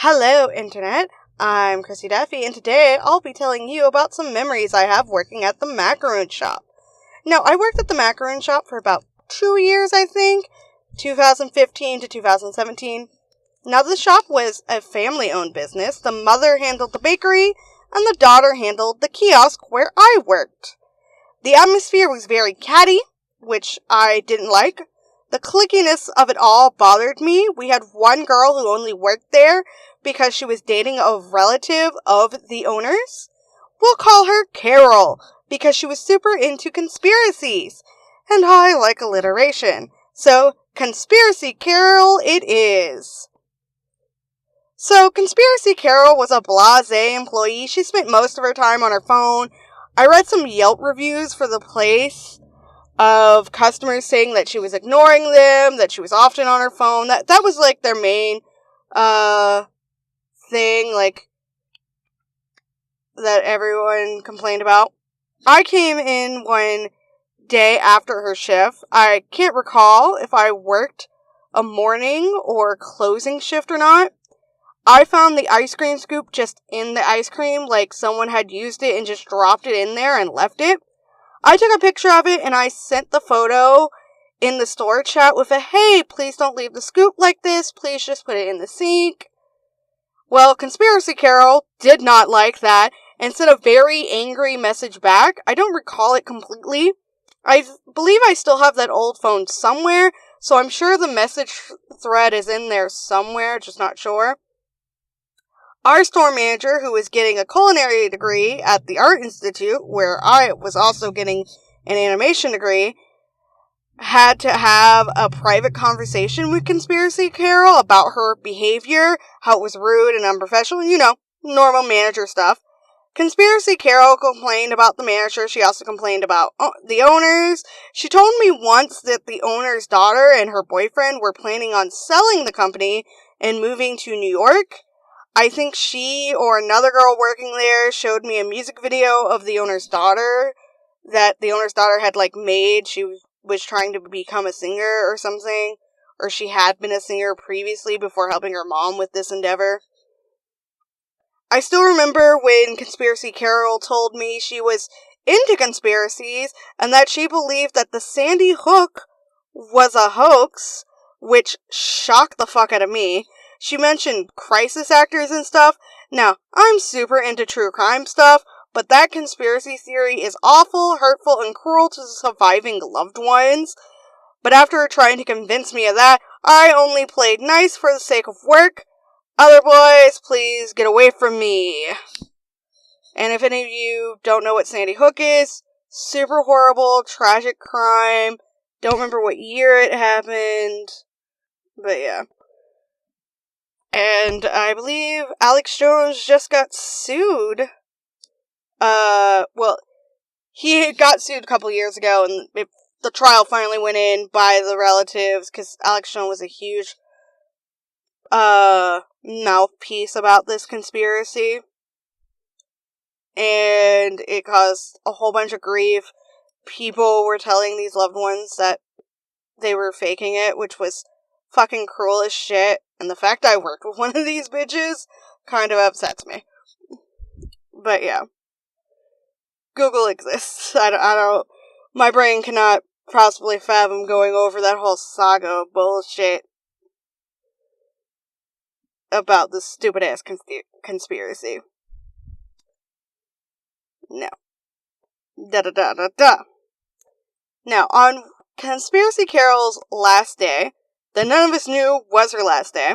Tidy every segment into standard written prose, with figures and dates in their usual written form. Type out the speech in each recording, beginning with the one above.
Hello, Internet. I'm KrissieDeathy, and today I'll be telling you about some memories I have working at the macaroon shop. Now, I worked at the macaroon shop for about 2 years, I think, 2015 to 2017. Now, the shop was a family-owned business. The mother handled the bakery, and the daughter handled the kiosk where I worked. The atmosphere was very catty, which I didn't like. The clickiness of it all bothered me. We had one girl who only worked there because she was dating a relative of the owners. We'll call her Carol, because she was super into conspiracies. And I like alliteration. So, Conspiracy Carol it is. So, Conspiracy Carol was a blasé employee. She spent most of her time on her phone. I read some Yelp reviews for the place of customers saying that she was ignoring them, that she was often on her phone. That was like their main thing, like, that everyone complained about. I came in one day after her shift. I can't recall if I worked a morning or closing shift or not. I found the ice cream scoop just in the ice cream, like someone had used it and just dropped it in there and left it. I took a picture of it and I sent the photo in the store chat with a, hey, please don't leave the scoop like this, please just put it in the sink. Well, Conspiracy Carol did not like that and sent a very angry message back. I don't recall it completely. I believe I still have that old phone somewhere, so I'm sure the message thread is in there somewhere, just not sure. Our store manager, who was getting a culinary degree at the Art Institute, where I was also getting an animation degree, had to have a private conversation with Conspiracy Carol about her behavior, how it was rude and unprofessional, normal manager stuff. Conspiracy Carol complained about the manager. She also complained about the owners. She told me once that the owner's daughter and her boyfriend were planning on selling the company and moving to New York. I think she or another girl working there showed me a music video of the owner's daughter that the owner's daughter had made. She was trying to become a singer or something, or she had been a singer previously before helping her mom with this endeavor. I still remember when Conspiracy Carol told me she was into conspiracies and that she believed that the Sandy Hook was a hoax, which shocked the fuck out of me. She mentioned crisis actors and stuff. Now, I'm super into true crime stuff, but that conspiracy theory is awful, hurtful, and cruel to surviving loved ones. But after trying to convince me of that, I only played nice for the sake of work. Other boys, please get away from me. And if any of you don't know what Sandy Hook is, super horrible, tragic crime. Don't remember what year it happened, but yeah. And I believe Alex Jones just got sued. He got sued a couple years ago, and the trial finally went in by the relatives, because Alex Jones was a huge, mouthpiece about this conspiracy. And it caused a whole bunch of grief. People were telling these loved ones that they were faking it, which was fucking cruel as shit. And the fact I worked with one of these bitches kind of upsets me. But yeah. Google exists. I don't, my brain cannot possibly fathom going over that whole saga of bullshit about this stupid ass conspiracy. No. Da-da-da-da-da. Now, on Conspiracy Carol's last day, that none of us knew was her last day,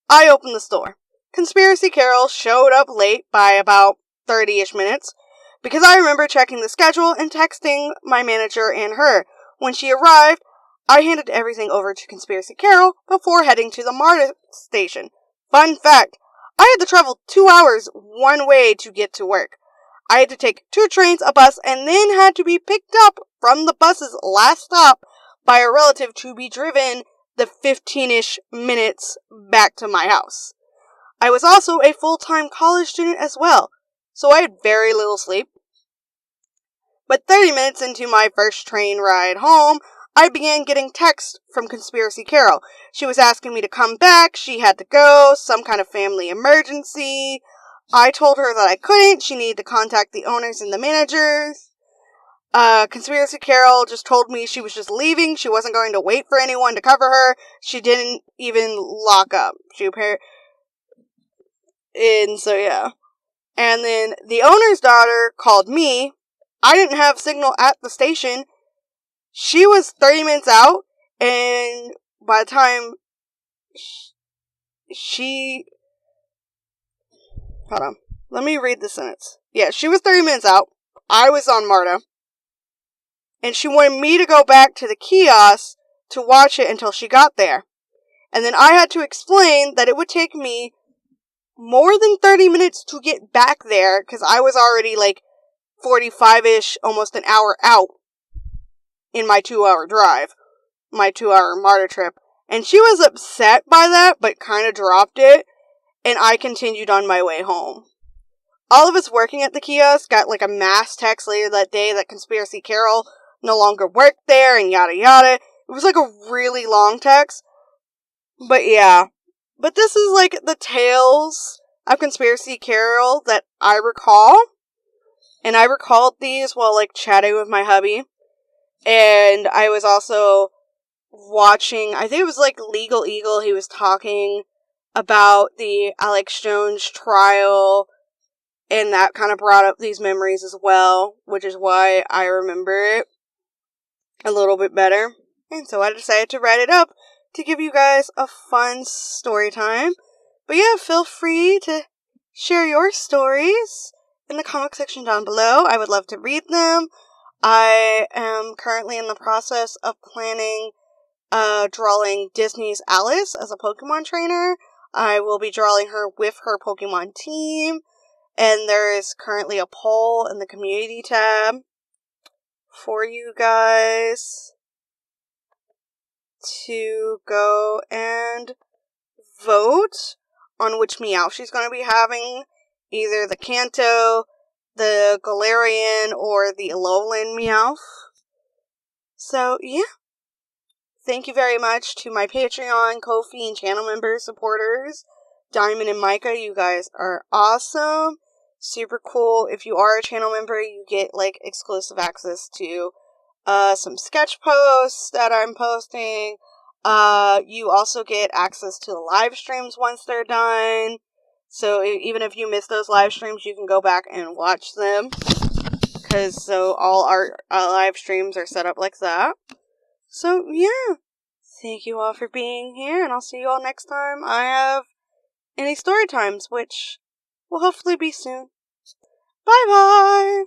I opened the store. Conspiracy Carol showed up late by about 30-ish minutes, because I remember checking the schedule and texting my manager and her. When she arrived, I handed everything over to Conspiracy Carol before heading to the MARTA station. Fun fact, I had to travel 2 hours one way to get to work. I had to take 2 trains, a bus, and then had to be picked up from the bus's last stop by a relative to be driven the 15-ish minutes back to my house. I was also a full-time college student as well, so I had very little sleep. But 30 minutes into my first train ride home, I began getting texts from Conspiracy Carol. She was asking me to come back. She had to go. Some kind of family emergency. I told her that I couldn't. She needed to contact the owners and the managers. Conspiracy Carol just told me she was just leaving. She wasn't going to wait for anyone to cover her. She didn't even lock up. And so, yeah. And then the owner's daughter called me. I didn't have signal at the station. She was 30 minutes out, and by the time hold on, let me read the sentence. Yeah, she was 30 minutes out. I was on MARTA. And she wanted me to go back to the kiosk to watch it until she got there. And then I had to explain that it would take me more than 30 minutes to get back there, because I was already 45-ish, almost an hour out in my 2-hour drive, my 2-hour MARTA trip. And she was upset by that, but kind of dropped it, and I continued on my way home. All of us working at the kiosk got a mass text later that day that Conspiracy Carol no longer worked there, and yada yada. It was a really long text. But yeah. But this is the tales of Conspiracy Carol that I recall. And I recalled these while chatting with my hubby. And I was also watching, I think it was Legal Eagle. He was talking about the Alex Jones trial. And that kind of brought up these memories as well, which is why I remember it a little bit better. And so I decided to write it up to give you guys a fun story time. But yeah, feel free to share your stories in the comment section down below. I would love to read them. I am currently in the process of planning drawing Disney's Alice as a Pokemon trainer. I will be drawing her with her Pokemon team. And there is currently a poll in the community tab for you guys to go and vote on which Meowth she's going to be having. Either the Kanto, the Galarian, or the Alolan Meowth. So, yeah. Thank you very much to my Patreon, Ko-fi, and channel members, supporters. Dymond and Micah, you guys are awesome. Super cool. If you are a channel member, you get exclusive access to some sketch posts that I'm posting. You also get access to the live streams once they're done. So even if you miss those live streams, you can go back and watch them. So all our live streams are set up like that. So yeah. Thank you all for being here, and I'll see you all next time I have any story times, which will hopefully be soon. Bye bye!